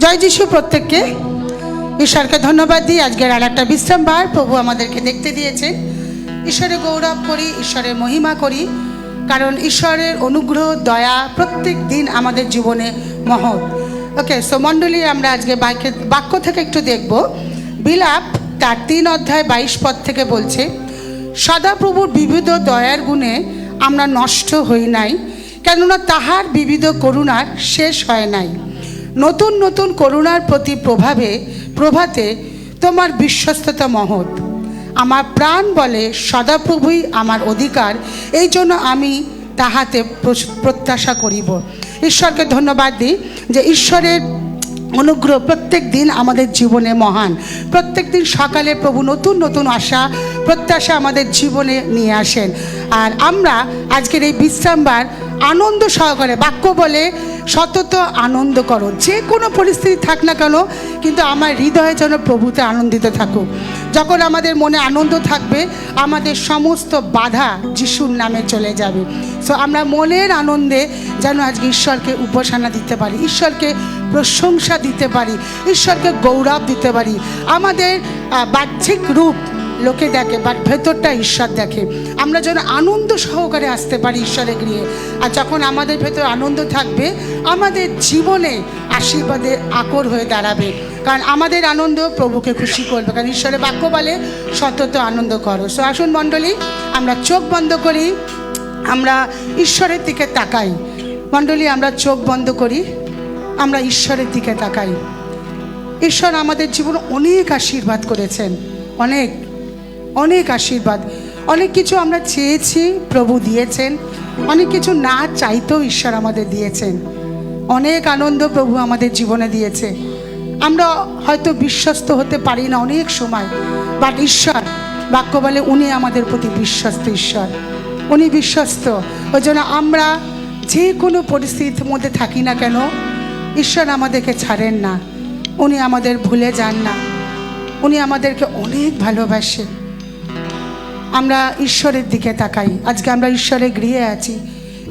জয় যিশু প্রত্যেককে। ঈশ্বরকে ধন্যবাদ দিই। আজকের আর একটা বিশ্রামবার প্রভু আমাদেরকে দেখতে দিয়েছে। ঈশ্বরের গৌরব করি, ঈশ্বরের মহিমা করি, কারণ ঈশ্বরের অনুগ্রহ দয়া প্রত্যেক দিন আমাদের জীবনে মহৎ। ওকে, সো মণ্ডলী, আমরা আজকে বাক্য থেকে একটু দেখব। বিলাপ তার 3 অধ্যায় 22 পদ থেকে বলছে, সদাপ্রভুর বিবিধ দয়ার গুণে আমরা নষ্ট হই নাই, কেননা তাহার বিবিধ করুণার শেষ হয় নাই। নতুন নতুন করুণার প্রতি প্রভাতে তোমার বিশ্বস্ততা মহৎ। আমার প্রাণ বলে সদাপ্রভুই আমার অধিকার, এই জন্য আমি তাহাতে প্রত্যাশা করিব। ঈশ্বরকে ধন্যবাদ দিই যে ঈশ্বরের অনুগ্রহ প্রত্যেক দিন আমাদের জীবনে মহান। প্রত্যেক দিন সকালে প্রভু নতুন নতুন আশা প্রত্যাশা আমাদের জীবনে নিয়ে আসেন। আর আমরা আজকের এই বিশ্রামবার আনন্দ সহকারে, বাক্য বলে সতত আনন্দ করো, যে কোনো পরিস্থিতি থাক না কেন, কিন্তু আমার হৃদয়ে যেন প্রভুতে আনন্দিত থাকুক। যখন আমাদের মনে আনন্দ থাকবে, আমাদের সমস্ত বাধা যিশুর নামে চলে যাবে। সো আমরা মনের আনন্দে যেন আজকে ঈশ্বরকে উপাসনা দিতে পারি, ঈশ্বরকে প্রশংসা দিতে পারি, ঈশ্বরকে গৌরব দিতে পারি। আমাদের বাহ্যিক রূপ লোকে দেখে, বাট ভেতরটা ঈশ্বর দেখে। আমরা যেন আনন্দ সহকারে আসতে পারি ঈশ্বরে গৃহে। আর যখন আমাদের ভেতর আনন্দ থাকবে, আমাদের জীবনে আশীর্বাদের আকর হয়ে দাঁড়াবে, কারণ আমাদের আনন্দ প্রভুকে খুশি করবে। কারণ ঈশ্বরের বাক্য বলে সতত আনন্দ করো। সো আসুন মণ্ডলী, আমরা চোখ বন্ধ করি, আমরা ঈশ্বরের দিকে তাকাই। মণ্ডলী, আমরা চোখ বন্ধ করি, আমরা ঈশ্বরের দিকে তাকাই। ঈশ্বর আমাদের জীবনে অনেক আশীর্বাদ করেছেন, অনেক অনেক আশীর্বাদ। অনেক কিছু আমরা চেয়েছি, প্রভু দিয়েছেন। অনেক কিছু না চাইতেও ঈশ্বর আমাদের দিয়েছেন। অনেক আনন্দ প্রভু আমাদের জীবনে দিয়েছে। আমরা হয়তো বিশ্বস্ত হতে পারি না অনেক সময়, বাট ঈশ্বর বাক্য বলে উনি আমাদের প্রতি বিশ্বস্ত ঈশ্বর, উনি বিশ্বস্ত। ওই জন্য আমরা যে কোনো পরিস্থিতির মধ্যে থাকি না কেন, ঈশ্বর আমাদেরকে ছাড়েন না, উনি আমাদের ভুলে যান না, উনি আমাদেরকে অনেক ভালোবাসেন। আমরা ঈশ্বরের দিকে তাকাই। আজকে আমরা ঈশ্বরের গৃহে আছি,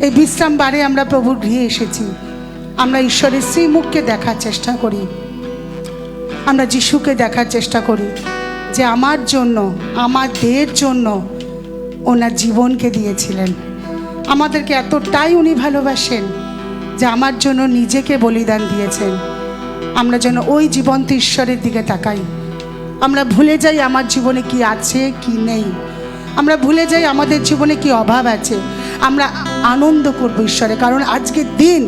এই বিশ্রামবারে আমরা প্রভুর গৃহে এসেছি। আমরা ঈশ্বরের শ্রীমুখকে দেখার চেষ্টা করি, আমরা যিশুকে দেখার চেষ্টা করি, যে আমার জন্য, আমাদের জন্য ওনার জীবনকে দিয়েছিলেন। আমাদেরকে এতটাই উনি ভালোবাসেন যে আমার জন্য নিজেকে বলিদান দিয়েছেন। আমরা যেন ওই জীবন্ত ঈশ্বরের দিকে তাকাই। আমরা ভুলে যাই আমার জীবনে কি আছে কি নেই, আমরা ভুলে যাই আমাদের জীবনে কি অভাব আছে। আমরা আনন্দ করব ঈশ্বরে, কারণ আজকের দিন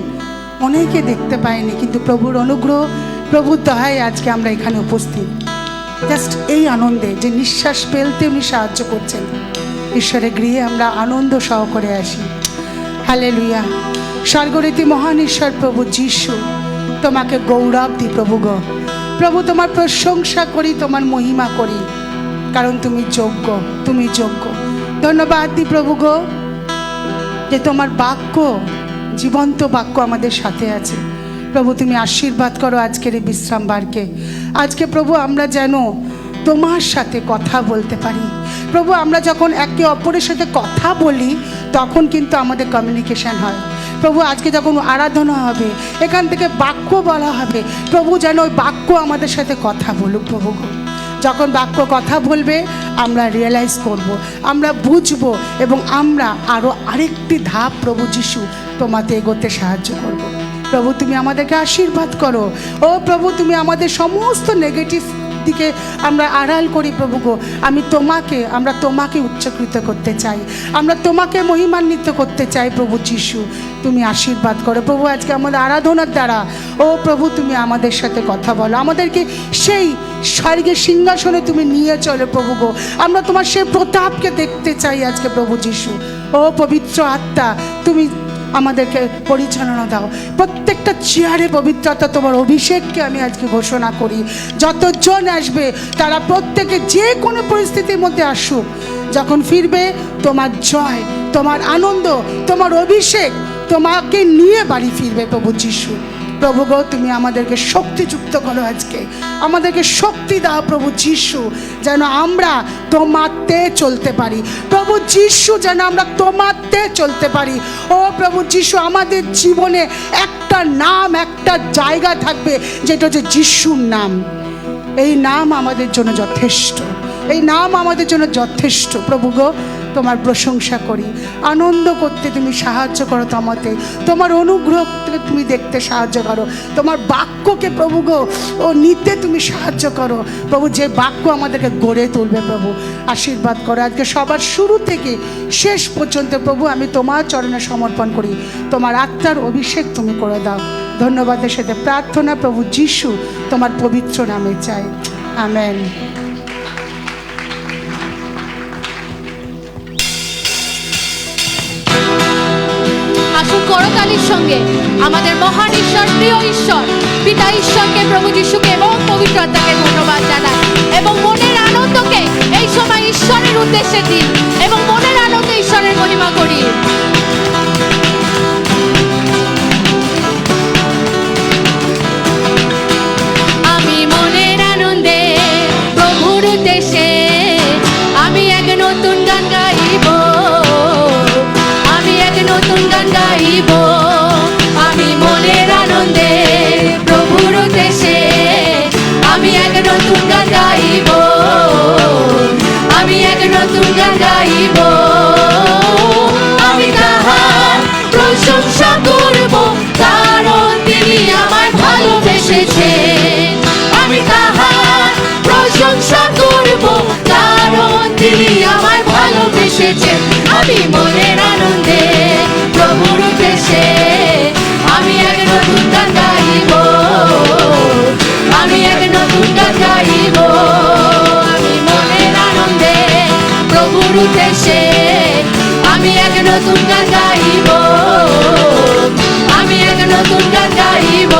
অনেকে দেখতে পায়নি, কিন্তু প্রভুর অনুগ্রহ, প্রভুর দয়ায় আজকে আমরা এখানে উপস্থিত। জাস্ট এই আনন্দে যে নিঃশ্বাস ফেলতে উনি সাহায্য করছেন। ঈশ্বরের গৃহে আমরা আনন্দ সহকারে আসি। হালেলুয়া। স্বর্গরীতি মহান ঈশ্বর প্রভু যিশু, তোমাকে গৌরব দিই প্রভু গো। প্রভু, তোমার প্রশংসা করি, তোমার মহিমা করি, কারণ তুমি যোগ্য, তুমি যোগ্য। ধন্যবাদ দিই প্রভু গো, যে তোমার বাক্য, জীবন্ত বাক্য আমাদের সাথে আছে। প্রভু, তুমি আশীর্বাদ করো আজকের এই বিশ্রামবারকে। আজকে প্রভু আমরা যেন তোমার সাথে কথা বলতে পারি। প্রভু, আমরা যখন একে অপরের সাথে কথা বলি, তখন কিন্তু আমাদের কমিউনিকেশন হয়। প্রভু, আজকে যখন আরাধনা হবে, এখান থেকে বাক্য বলা হবে, প্রভু যেন ওই বাক্য আমাদের সাথে কথা বলুক প্রভু গো। যখন বাক্য কথা বলবে, আমরা রিয়েলাইজ করব, আমরা বুঝবো, এবং আমরা আরও আরেকটি ধাপ প্রভু যিশু তোমাতে এগোতে সাহায্য করব। প্রভু, তুমি আমাদেরকে আশীর্বাদ করো। ও প্রভু, তুমি আমাদের সমস্ত নেগেটিভ দিকে আমরা আড়াল করি প্রভু গো। আমরা তোমাকে উচ্চকৃত করতে চাই, আমরা তোমাকে মহিমান্বিত করতে চাই প্রভু যিশু। তুমি আশীর্বাদ করো প্রভু। আজকে আমাদের আরাধনার দ্বারা ও প্রভু তুমি আমাদের সাথে কথা বলো, আমাদেরকে সেই স্বর্গের সিংহাসনে তুমি নিয়ে চলো প্রভু গো। আমরা তোমার সেই প্রতাপকে দেখতে চাই আজকে প্রভু যিশু। ও পবিত্র আত্মা, তুমি আমাদেরকে পরিচালনা দাও। প্রত্যেকটা চেয়ারে পবিত্রতা, তোমার অভিষেককে আমি আজকে ঘোষণা করি। যতজন আসবে তারা প্রত্যেকে যে কোনো পরিস্থিতির মধ্যে আসুক, যখন ফিরবে তোমার জয়, তোমার আনন্দ, তোমার অভিষেক তোমাকে নিয়ে বাড়ি ফিরবে প্রভু যিশু। প্রভু গো, তুমি আমাদেরকে শক্তিযুক্ত করো, আজকে আমাদেরকে শক্তি দাও প্রভু যিশু, যেন আমরা তোমাতে চলতে পারি। প্রভু যিশু, যেন আমরা তোমাতে চলতে পারি। ও প্রভু যিশু, আমাদের জীবনে একটা নাম, একটা জায়গা থাকবে, যেটা হচ্ছে যিশুর নাম। এই নাম আমাদের জন্য যথেষ্ট, এই নাম আমাদের জন্য যথেষ্ট। প্রভু গো, তোমার প্রশংসা করি, আনন্দ করতে তুমি সাহায্য করো, তোমার অনুগ্রহকে তুমি দেখতে সাহায্য করো, তোমার বাক্যকে প্রভু গো ও নিতে তুমি সাহায্য করো প্রভু, যে বাক্য আমাদেরকে গড়ে তুলবে প্রভু, আশীর্বাদ করো আজকে সবার শুরু থেকে শেষ পর্যন্ত প্রভু। আমি তোমার চরণে সমর্পণ করি, তোমার আত্মার অভিষেক তুমি করে দাও। ধন্যবাদের সাথে প্রার্থনা প্রভু যিশু তোমার পবিত্র নামে চাই, আমেন। আসুন করতালির সঙ্গে আমাদের মহান ঈশ্বর, প্রিয় ঈশ্বর পিতা ঈশ্বরকে, প্রভু যিশুকে এবং পবিত্র আত্মাকে ধন্যবাদ জানাই এবং মনের আনন্দকে এই সময় ঈশ্বরের উদ্দেশ্যে দিই এবং মনের আনন্দে ঈশ্বরের মহিমা করি। আমি মনের আনন্দে প্রভুর উদ্দেশ্যে আমি এক নতুন গান গাইব, আমি এক নতুন গান গাইব। আমি মনের আনন্দে প্রভুর উদ্দেশ্যে আমি এক নতুন গান গাইব, আমি এক নতুন গান গাইব। আমি তাহার প্রশংসা করব, কারণ তিনি আমায় ভালোবেসেছেন। আমি তাহার প্রশংসা করব, কারণ তিনি আমায় ভালোবেসেছেন। আমি মনের আনন্দে প্রভুর উদ্দেশ্যে আমি এক নতুন গান গাইব, আমি এক নতুন গান গাইব। আমি মনের আনন্দে প্রভুর উদ্দেশ্যে আমি এক নতুন গান গাইব, আমি এক নতুন গান গাইব।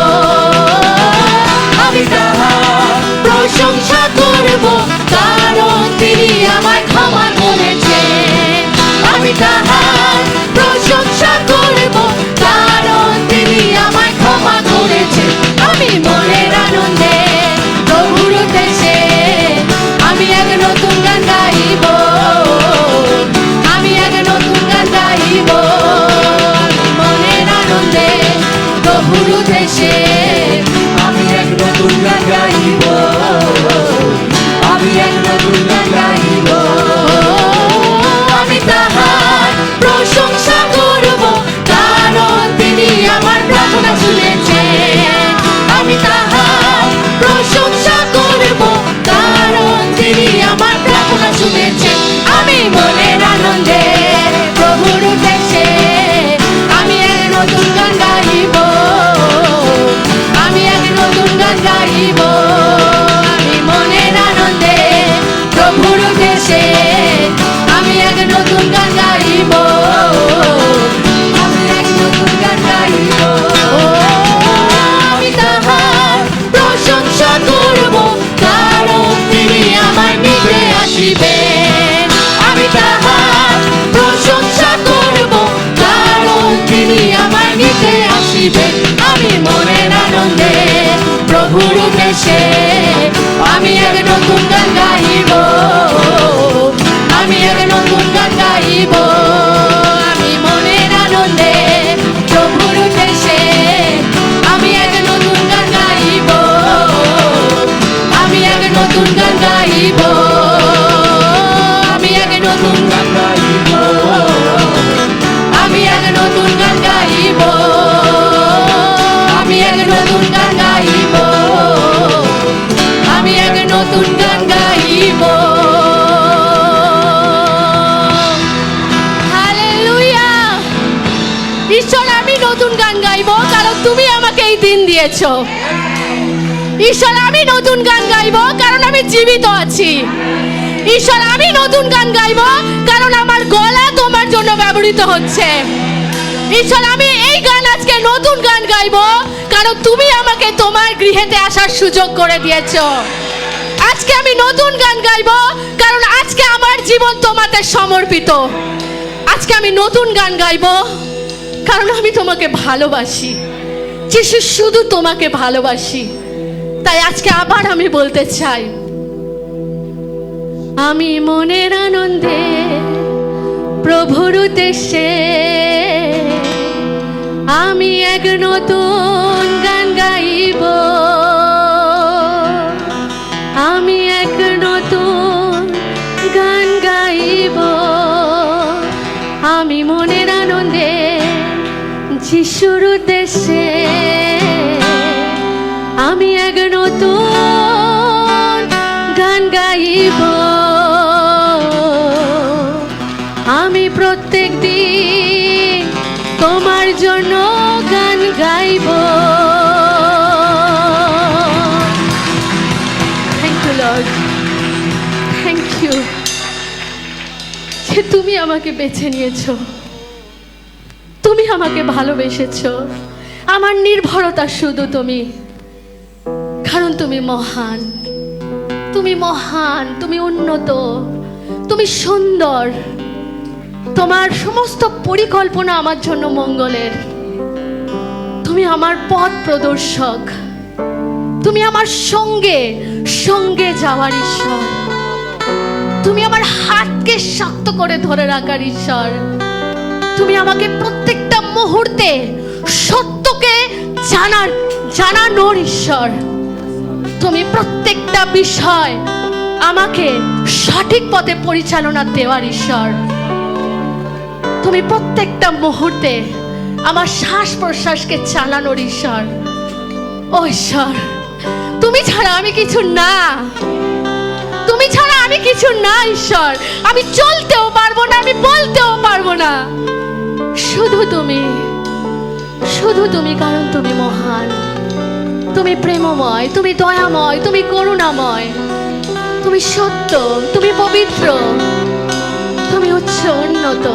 আমি তাহার প্রশংসা করব, কারণ তিনি আমায় ক্ষমা করেছেন। আমি তাহার প্রশংসা করব, কারণ তিনি আমায় ক্ষমা করেছেন। আমি মনের আনন্দে প্রভুর উদ্দেশ্যে আমি এক নতুন গান গাইব, আমি এক নতুন গান গাইব। আমি মনের আনন্দে প্রভুর উদ্দেশ্যে আমি এক নতুন গান গাইব, আমি এক নতুন গান গাইব। আমি তাহার প্রশংসা করব, কারণ তিনি আমার প্রার্থনা শুনেছেন। আমি তাহার প্রশংসা করব, কারণ তিনি আমার প্রার্থনা শুনেছেন। আমি মনের আনন্দে প্রভুর উদ্দেশ্যে আমি এক নতুন গান গাইব, আমি এক নতুন গান গাইব। আমি মনের আনন্দে প্রভুর উদ্দেশ্যে আমি এক নতুন গান গাইব, আমি এক নতুন গান গাইব। আমি তাহার প্রশংসা করব, কারণ তিনি আমার নিতে আসিবেন। আমি তাহার প্রশংসা করব, কারণ তিনি আমার নিতে আসিবেন। আমি মনের আনন্দে প্রভুর উদ্দেশ্যে আমি এক নতুন গান গাইব, আমি এক নতুন গান গাইব। আমি মনের আনন্দে প্রভুর উদ্দেশ্যে আমি এক নতুন গান গাইব, আমি এক নতুন গান গাইব। আমি এক নতুন গান গাইব, আমি এক নতুন গান গাইব, আমি এক নতুন গান গাইব, আমি এক নতুন গান গাইব। হালেলুয়া! ঈশ্বর, আমি নতুন গান গাইব, কারণ তুমি আমাকে এই দিন দিয়েছো। ঈশ্বর, আমি নতুন গান গাইব, কারণ আমি জীবিত আছি। ঈশ্বর, আমি নতুন গান গাইব, কারণ আমার গলা তোমার জন্য ব্যবহৃত হচ্ছে। ঈশ্বর, আমি এই গান আজকে নতুন গান গাইব, কারণ তুমি আমাকে তোমার গৃহেতে আসার সুযোগ করে দিয়েছো। আজকে আমি নতুন গান গাইব, কারণ আজকে আমার জীবন তোমাতে সমর্পিত। আজকে আমি নতুন গান গাইব, কারণ আমি তোমাকে ভালোবাসি। যিশু শুধু তোমাকে ভালোবাসি। তাই আজকে আবার আমি বলতে চাই, আমি মনের আনন্দে প্রভুর উদ্দেশ্যে আমি এক নতুন গান গাইব, আমি এক নতুন গান গাইব। আমি মনের আনন্দে যিশুর উদ্দেশ্যে আমি এক নতুন গান গাইব। আমি প্রত্যেক দিন তোমার জন্য গান গাইব। Thank you Lord, thank you যে তুমি আমাকে বেছে নিয়েছো, তুমি আমাকে ভালোবেসেছো। আমার নির্ভরতা শুধু তুমি, কারণ তুমি মহান, তুমি মহান, তুমি উন্নত, তুমি সুন্দর। তোমার সমস্ত পরিকল্পনা আমার জন্য মঙ্গলের। তুমি আমার পথ প্রদর্শক, তুমি আমার সঙ্গে সঙ্গে যাওয়ার ঈশ্বর, তুমি আমার হাতকে শক্ত করে ধরে রাখার ঈশ্বর। তুমি আমাকে প্রত্যেকটা মুহূর্তে সত্যকে জানানোর ঈশ্বর। তুমি প্রত্যেকটা বিষয় আমাকে সঠিক পথে পরিচালনা দেওয়ার ঈশ্বর। তুমি প্রত্যেকটা মুহূর্তে আমার শ্বাস প্রশ্বাসকে চালানোর ঈশ্বর। ও ঈশ্বর, তুমি ছাড়া আমি কিছু না, তুমি ছাড়া আমি কিছু না ঈশ্বর। আমি চলতেও পারবো না, আমি বলতেও পারবো না। শুধু তুমি, শুধু তুমি, কারণ তুমি মহান, তুমি প্রেমময়, তুমি দয়াময়, তুমি করুণাময়, তুমি সত্য, তুমি পবিত্র, তুমি উচ্চ উন্নত।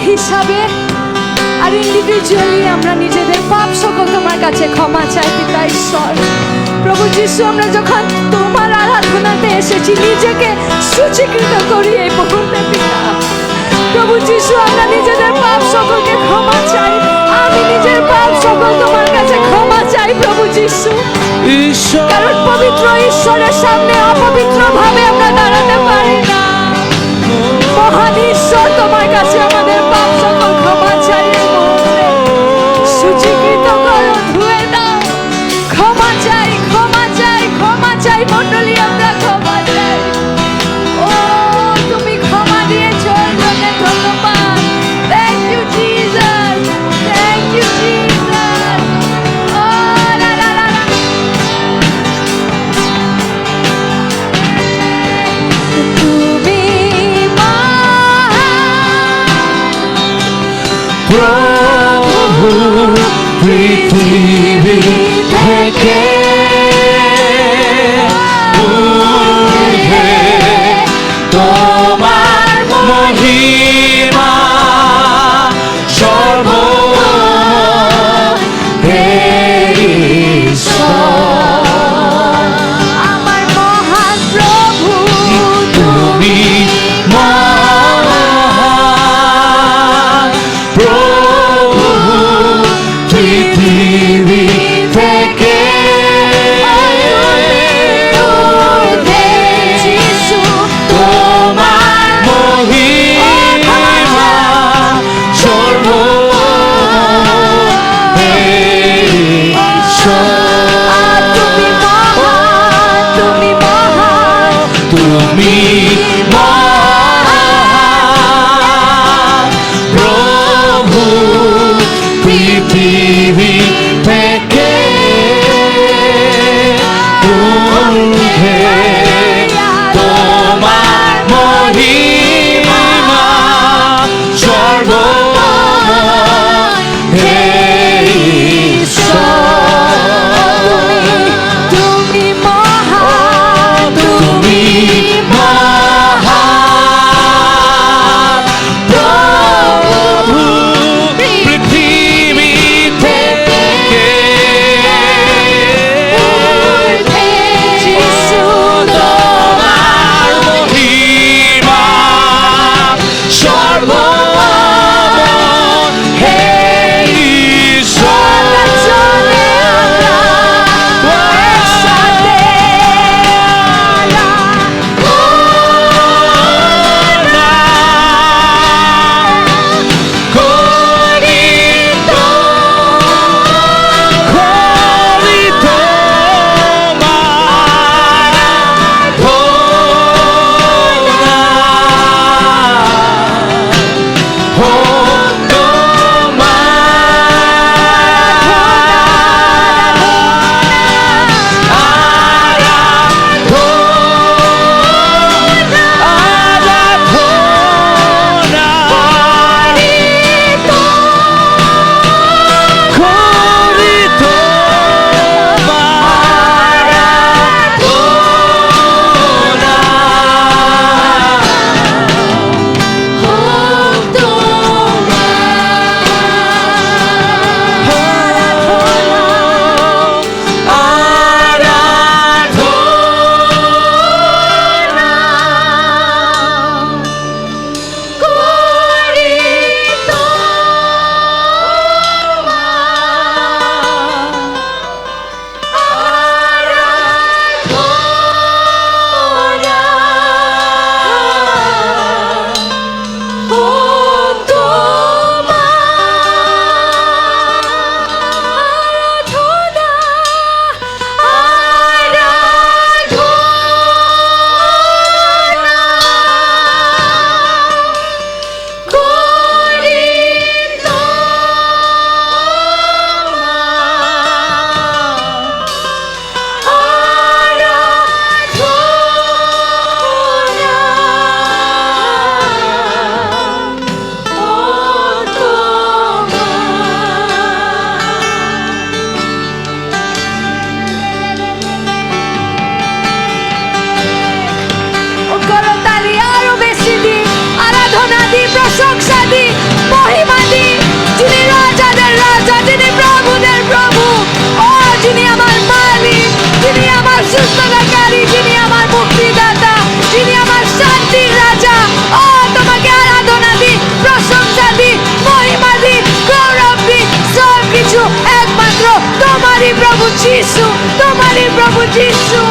হিসাবে আর ইন্ডিভিজুয়ালি আমরা নিজেদের পাপ সকল তোমার কাছে ক্ষমা চাই পিতা ঈশ্বর। প্রভু যিশু, আমরা যখন তোমার আরাধনাতে এসেছি নিজেকে সূচীকৃত করি এই মুহূর্তে পিতা। প্রভু যিশু, আমরা নিজেদের পাপ সকলকে ক্ষমা চাই। আমি নিজের পাপ সকল তোমার কাছে ক্ষমা চাই প্রভু যিশু, কারণ পবিত্র ঈশ্বরের সামনে অপবিত্র ভাবে আমরা দাঁড়াতে পারি না। মহান ঈশ্বর, তোমার কাছে আমাদের পাপ সকল ক্ষমা চাই। প্রভু পৃথিবী থেকে ঊর্ধ্বে তোমার মহিমা আমার মহান প্রভু তুমি মহান প্রভু পৃথিবী থেকে যিশু তোমার মহিমা তুমি মহান প্রভু পৃথিবী থেকে ঊর্ধ্বে তোমার মহিমা হে তুমি মহান তুমি মহান প্রভু পৃথিবী থেকে যিশু তোমার মহিমা হে ঈশ্বর চলে একসাথে প্রশংসা দি, মহিমা দি, যিনি রাজাদের রাজা, যিনি প্রভুদের প্রভু, ও যিনি আমার মালিক, যিনি আমার সুস্থতাকারী, যিনি আমার মুক্তিদাতা, যিনি আমার শান্তির রাজা। ও তোমাকে আরাধনা দি, প্রশংসা দি, মহিমা দি, গৌরব দি, সব কিছু একমাত্র তোমারই প্রভু যিশু, তোমারই প্রভু যিশু।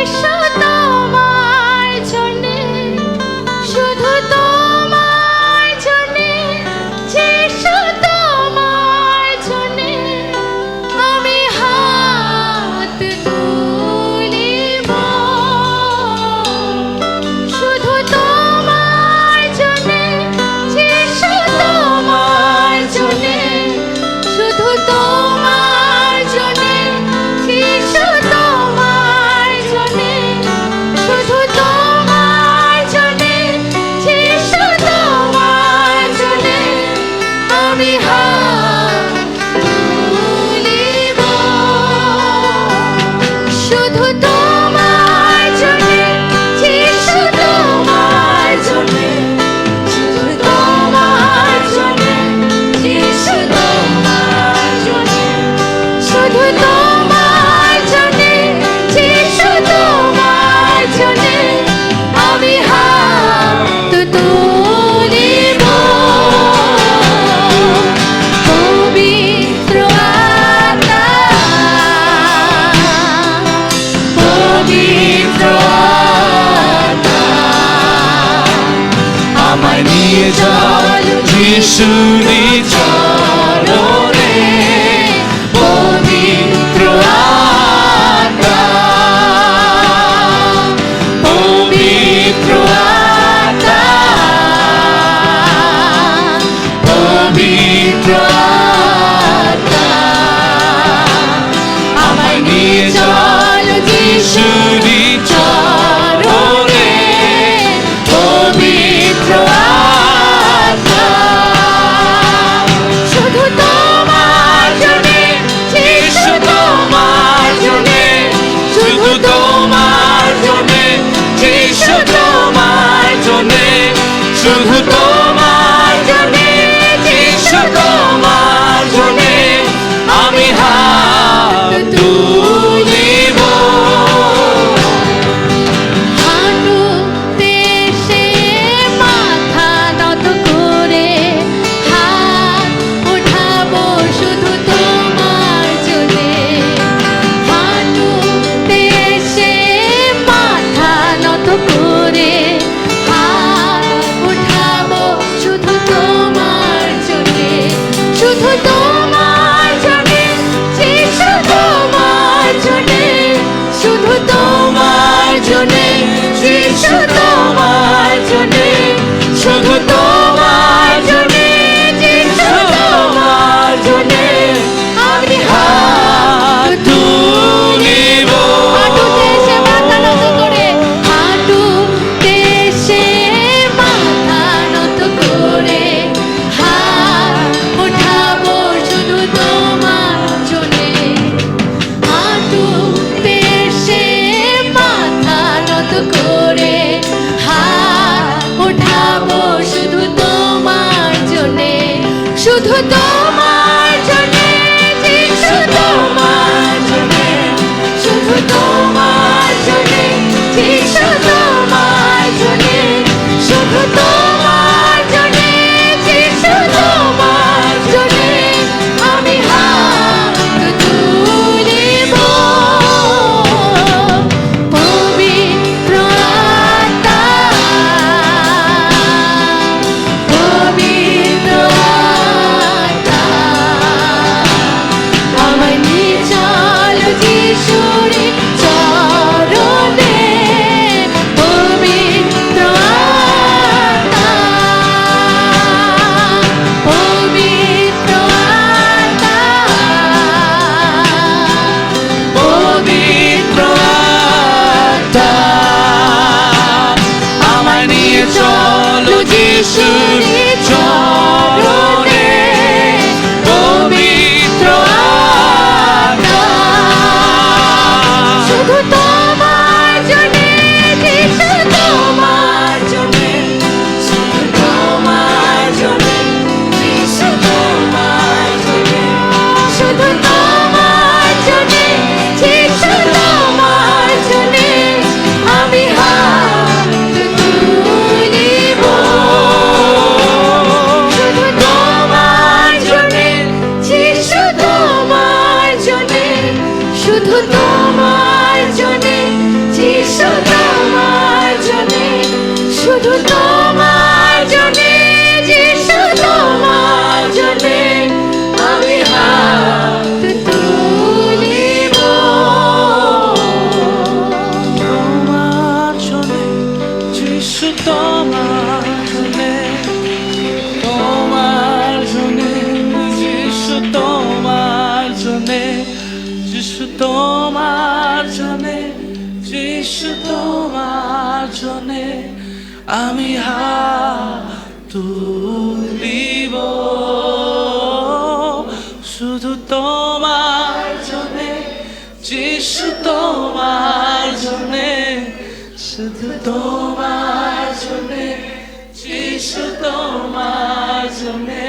যিশু তোমার জন্যে, শুধু তোমার জন্যে, যিশু তোমার জন্যে আমি হাত তুলিব। শুধু তোমার জন্যে, যিশু তোমার জন্যে, শুধু তোমার জন্যে, যিশু তোমার জন্যে, শুধু তোমার জন্যে, যিশু তোমার জন্যে আমি হাত তুলিব। শুধু তোমার জন্যে, যিশু তোমার জন্যে, শুধু তোমার জন্যে, যিশু তোমার জন্যে, শুধু তোমার জন্যে, যিশু তোমার জন্যে আমি হাত তুলিব। পবিত্র আত্মা, পবিত্র আত্মা, আমায় নিয়ে চল যিশুরি চরণে, পবিত্র আত্মা, পবিত্র আত্মা, পবিত্র আত্মা, আমায় নিয়ে চল যিশুরি চরণে, পবিত্র আত্মা। শুধু তোমার জন্যে, যিশু তোমার জন্যে, শুধু তোমার জন্যে, যিশু তোমার জন্যে, শুধু তোমার জন্যে, যিশু তোমার জন্যে আমি হাত তুলিব। হাঁটুতে এসে মাথা নত করে হাত উঠাবো শুধু তোমার জন্যে। হাঁটুতে এসে মাথা নত করে হাত উঠাবো শুধু তোমার জন্যে। শুধু তোমার জন্যে, যিশু তোমার জন্যে, শুধু তোমার জন্যে, যিশু তোমার জন্যে, শুধু তোমার জন্যে, যিশু তোমার জন্যে আমি হাত তুলিব। হাঁটুতে এসে মাথা নত করে, হাঁটুতে এসে মাথা নত করে হাত উঠাবো শুধু তোমার জন্যে। হাঁটুতে এসে মাথা নত করে হাত উঠাবো শুধু তোমার জন্যে। শুধু তোমার জন্যে, যিশু তোমার জন্যে, শুধু তোমার জন্যে, যিশু তোমার জন্যে, শুধু তোমার জন্যে, যিশু তোমার জন্যে আমি হাত তুলিব। পবিত্র আত্মা, পবিত্র আত্মা, আমায় নিয়ে চল যিশুরি চরণে। পবিত্র আত্মা, পবিত্র আত্মা, পবিত্র আত্মা, আমায় নিয়ে চল যিশুরি চরণে, পবিত্র আত্মা। শুধু তোমার জন্যে, যিশু তোমার জন্যে, শুধু তোমার জন্যে, যিশু তোমার জন্যে, শুধু তোমার জন্যে, যিশু তোমার জন্যে আমি হাত তুলিব। তোমার জন্যে, তোমার জন্যে, যিশু তোমার জন্যে, যিশু তোমার জন্যে, যিশু তোমার জন্যে আমি হাত তুলিব, শুধু তোমার জন্যে, যিশু তোমার জন্যে, শুধু তোমার জন্যে, যিশু তোমার জন্যে,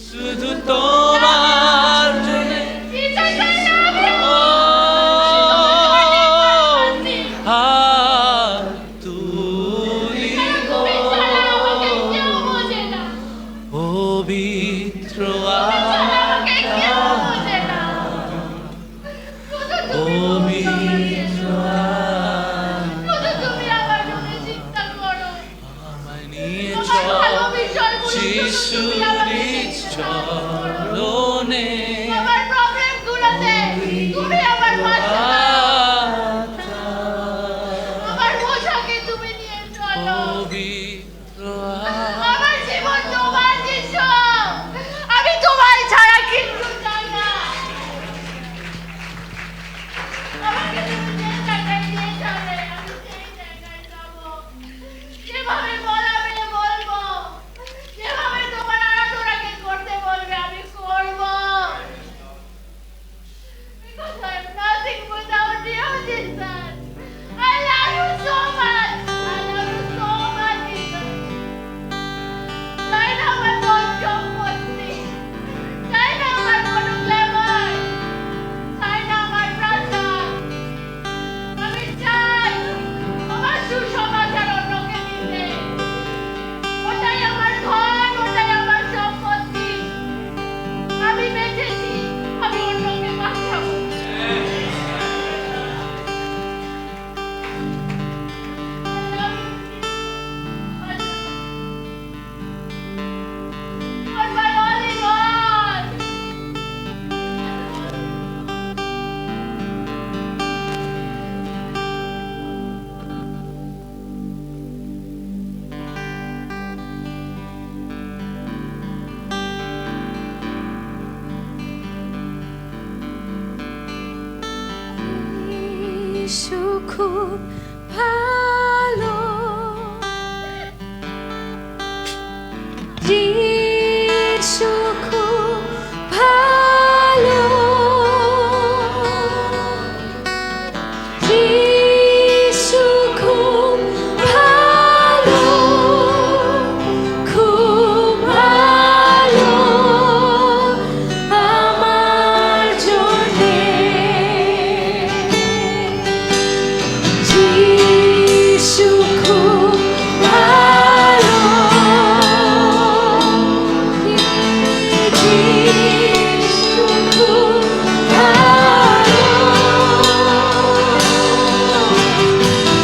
শুধু তোমার জন্যে, হাত তুলিব, পবিত্র আত্মা, পবিত্র আমায় নিয়ে চল যিশুরই চরণে, পবিত্র আমি তোমায় ছাড়া কিছু চাই না। আমাকে তুমি যে জায়গায় নিয়ে যাবে আমি সেই জায়গায় যাবো, যেভাবে বলাবে বলবো, যেভাবে তোমার আরাধনাকে করতে বলবে আমি করবো। Because I'm nothing without you, Jesus. I love you so much. I love you so much, Jesus. চাই না আমার ধন সম্পত্তি, চাই না আমার কোনো গ্ল্যামার, চাই না আমার প্রাসাদ। আমি চাই আমার সুসমাচার অন্যকে দিতে। ওটাই আমার ধন, ওটাই আমার সম্পত্তি। আমি বেঁচেছি, আমি অন্যকে বাঁচাবো। You're my only God. যিশু খুব ভালো, যিশু খুব ভালো, যিশু খুব ভালো, খুব ভালো আমার জন্যে। যিশু খুব ভালো, যিশু খুব ভালো,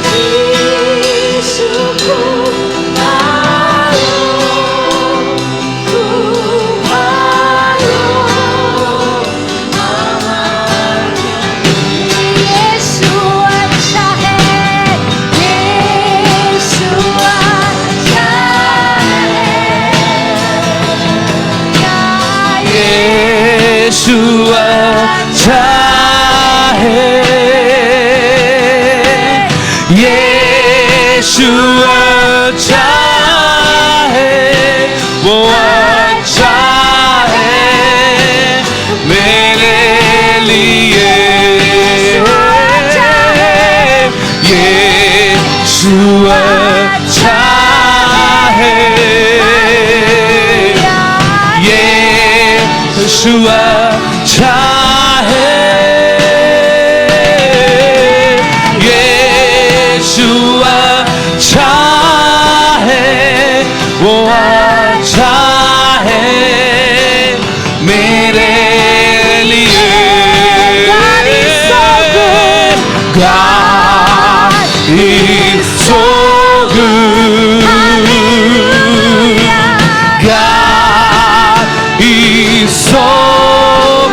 যিশু খুব ভালো, খুব ভালো আমার জন্যে। यीशु अच्छा है, यीशु अच्छा है, यीशु अच्छा है, यीशु अच्छा है, वो अच्छा है मेरे लिए, यीशु अच्छा है, यीशु अच्छा है, यीशु अच्छा है, वो अच्छा है मेरे लिए। God is so good. God is so good. Hallelujah. God is so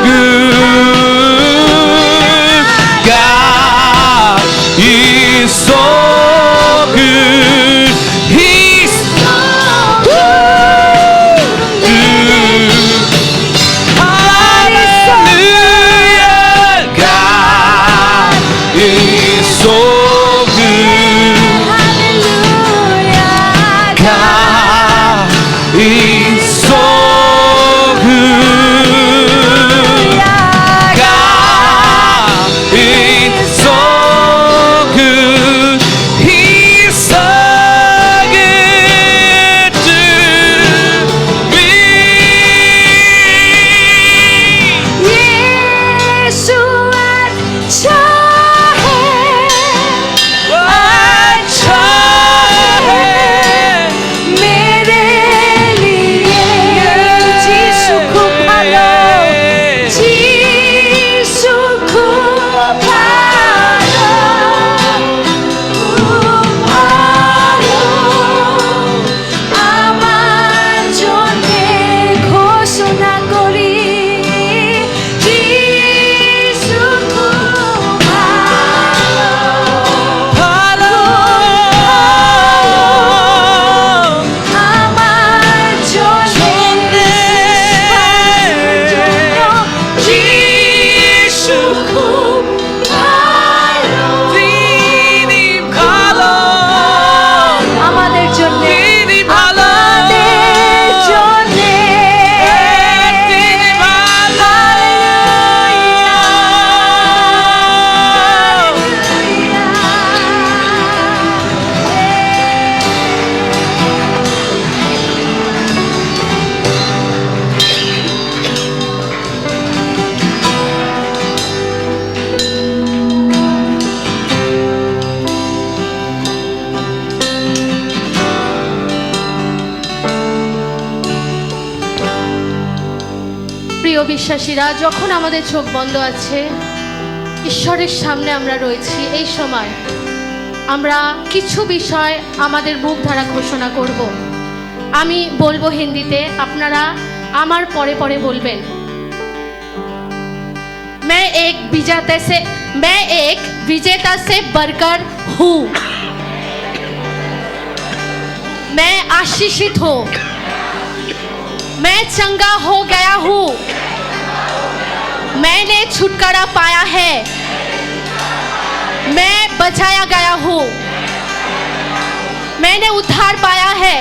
good. God is so good. বিশ্বাসীরা, যখন আমাদের চোখ বন্ধ আছে, ঈশ্বরের সামনে আমরা রয়েছি, এই সময় আমরা কিছু বিষয় আমাদের মুখ দ্বারা ঘোষণা করব। আমি বলবো হিন্দিতে, আপনারা আমার পরে পরে বলবেন। मैं एक विजेता से बढ़कर हूँ। मैं आशीषित हूँ। मैं चंगा हो गया हूँ। मैंने छुटकारा पाया है। मैं बचाया गया हूँ। मैंने उद्धार पाया है।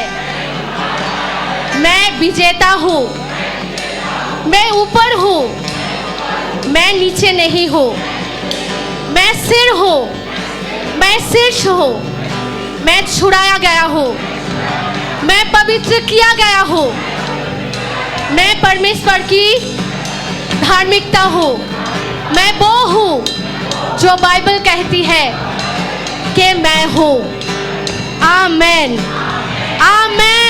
मैं विजेता हूँ। मैं ऊपर हूँ, मैं नीचे नहीं हूँ। मैं सिर हूँ, मैं शीर्ष हूँ। मैं छुड़ाया गया हूँ। मैं पवित्र किया गया हूँ। मैं परमेश्वर की धार्मिकता हूँ। मैं वो हूँ जो बाइबल कहती है कि मैं हूँ। आमेन, आमेन।